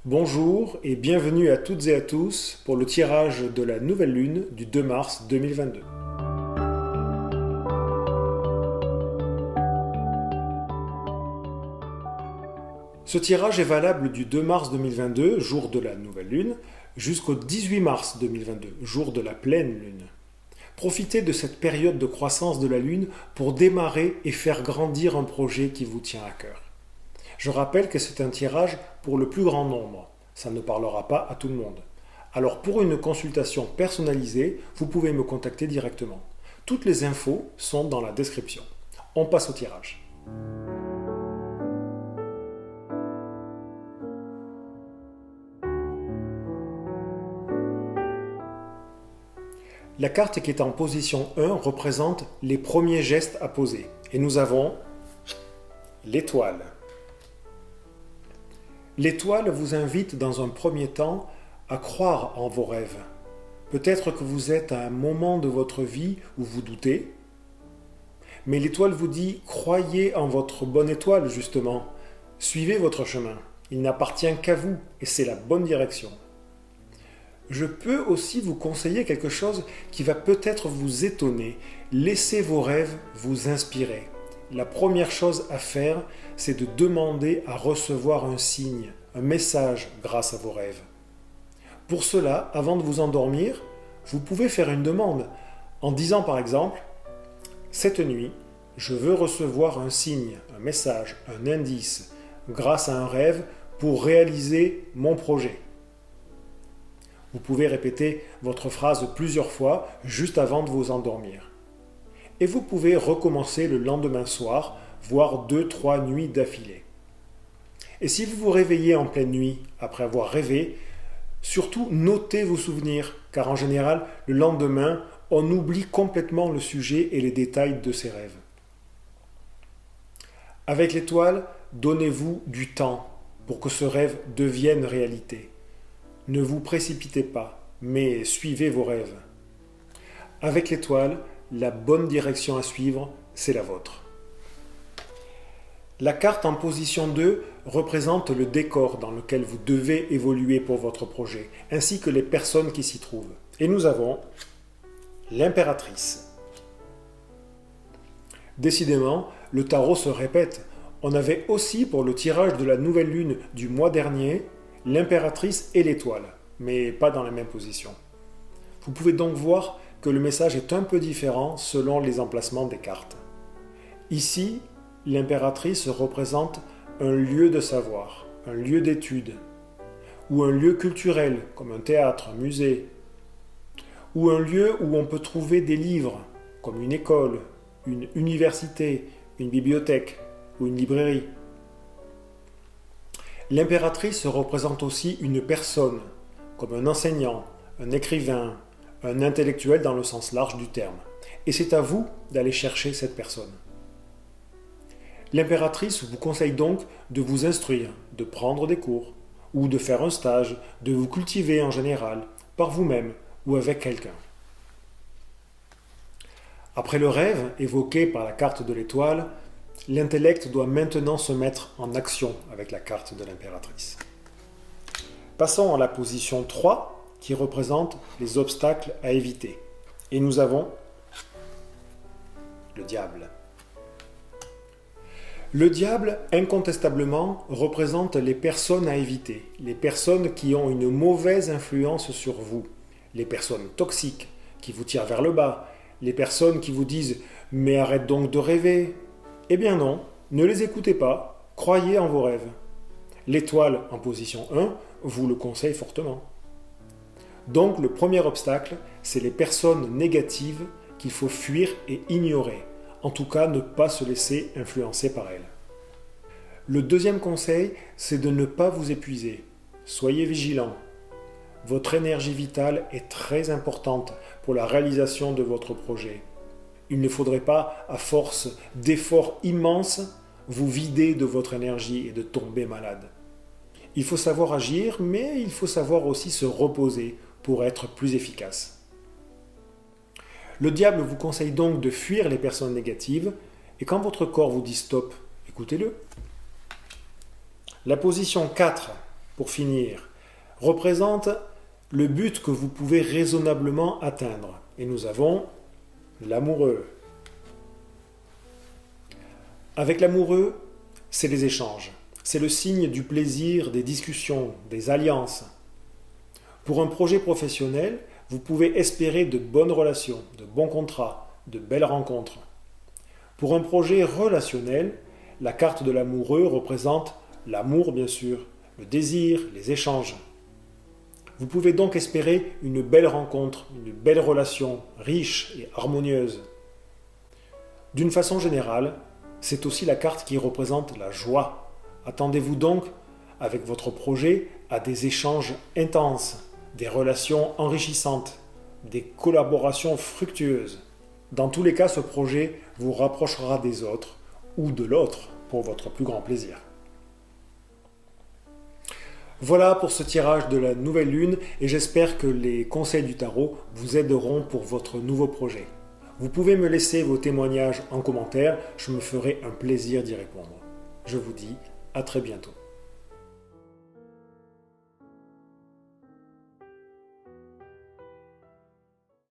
Bonjour et bienvenue à toutes et à tous pour le tirage de la nouvelle lune du 2 mars 2022. Ce tirage est valable du 2 mars 2022, jour de la nouvelle lune, jusqu'au 18 mars 2022, jour de la pleine lune. Profitez de cette période de croissance de la lune pour démarrer et faire grandir un projet qui vous tient à cœur. Je rappelle que c'est un tirage pour le plus grand nombre. Ça ne parlera pas à tout le monde. Alors pour une consultation personnalisée, vous pouvez me contacter directement. Toutes les infos sont dans la description. On passe au tirage. La carte qui est en position 1 représente les premiers gestes à poser. Et nous avons l'étoile. L'étoile vous invite dans un premier temps à croire en vos rêves. Peut-être que vous êtes à un moment de votre vie où vous doutez, mais l'étoile vous dit « Croyez en votre bonne étoile, justement. Suivez votre chemin. Il n'appartient qu'à vous et c'est la bonne direction. » Je peux aussi vous conseiller quelque chose qui va peut-être vous étonner. Laissez vos rêves vous inspirer. La première chose à faire, c'est de demander à recevoir un signe, un message grâce à vos rêves. Pour cela, avant de vous endormir, vous pouvez faire une demande en disant par exemple « Cette nuit, je veux recevoir un signe, un message, un indice, grâce à un rêve pour réaliser mon projet. » Vous pouvez répéter votre phrase plusieurs fois juste avant de vous endormir. Et vous pouvez recommencer le lendemain soir, voire 2-3 nuits d'affilée. Et si vous vous réveillez en pleine nuit après avoir rêvé, surtout notez vos souvenirs, car en général, le lendemain, on oublie complètement le sujet et les détails de ses rêves. Avec l'étoile, donnez-vous du temps pour que ce rêve devienne réalité. Ne vous précipitez pas, mais suivez vos rêves. Avec l'étoile, la bonne direction à suivre, c'est la vôtre. La carte en position 2 représente le décor dans lequel vous devez évoluer pour votre projet, ainsi que les personnes qui s'y trouvent. Et nous avons l'impératrice. Décidément, le tarot se répète. On avait aussi pour le tirage de la nouvelle lune du mois dernier, l'impératrice et l'étoile, mais pas dans la même position. Vous pouvez donc voir que le message est un peu différent selon les emplacements des cartes. Ici, l'impératrice représente un lieu de savoir, un lieu d'étude, ou un lieu culturel comme un théâtre, un musée, ou un lieu où on peut trouver des livres comme une école, une université, une bibliothèque ou une librairie. L'impératrice représente aussi une personne, comme un enseignant, un écrivain, un intellectuel dans le sens large du terme. Et c'est à vous d'aller chercher cette personne. L'impératrice vous conseille donc de vous instruire, de prendre des cours, ou de faire un stage, de vous cultiver en général, par vous-même ou avec quelqu'un. Après le rêve évoqué par la carte de l'étoile, l'intellect doit maintenant se mettre en action avec la carte de l'impératrice. Passons à la position 3 qui représente les obstacles à éviter. Et nous avons le diable. Le diable, incontestablement, représente les personnes à éviter, les personnes qui ont une mauvaise influence sur vous, les personnes toxiques qui vous tirent vers le bas, les personnes qui vous disent « mais arrête donc de rêver ». Eh bien non, ne les écoutez pas, croyez en vos rêves. L'étoile en position 1 vous le conseille fortement. Donc le premier obstacle, c'est les personnes négatives qu'il faut fuir et ignorer. En tout cas, ne pas se laisser influencer par elles. Le deuxième conseil, c'est de ne pas vous épuiser. Soyez vigilant. Votre énergie vitale est très importante pour la réalisation de votre projet. Il ne faudrait pas, à force d'efforts immenses, vous vider de votre énergie et de tomber malade. Il faut savoir agir, mais il faut savoir aussi se reposer pour être plus efficace. Le diable vous conseille donc de fuir les personnes négatives, et quand votre corps vous dit stop, écoutez-le. La position 4 pour finir, représente le but que vous pouvez raisonnablement atteindre. Et nous avons l'amoureux. Avec l'amoureux, c'est les échanges. C'est le signe du plaisir, des discussions, des alliances. Pour un projet professionnel, vous pouvez espérer de bonnes relations, de bons contrats, de belles rencontres. Pour un projet relationnel, la carte de l'amoureux représente l'amour bien sûr, le désir, les échanges. Vous pouvez donc espérer une belle rencontre, une belle relation, riche et harmonieuse. D'une façon générale, c'est aussi la carte qui représente la joie. Attendez-vous donc, avec votre projet, à des échanges intenses, des relations enrichissantes, des collaborations fructueuses. Dans tous les cas, ce projet vous rapprochera des autres ou de l'autre pour votre plus grand plaisir. Voilà pour ce tirage de la nouvelle lune et j'espère que les conseils du tarot vous aideront pour votre nouveau projet. Vous pouvez me laisser vos témoignages en commentaire, je me ferai un plaisir d'y répondre. Je vous dis à très bientôt.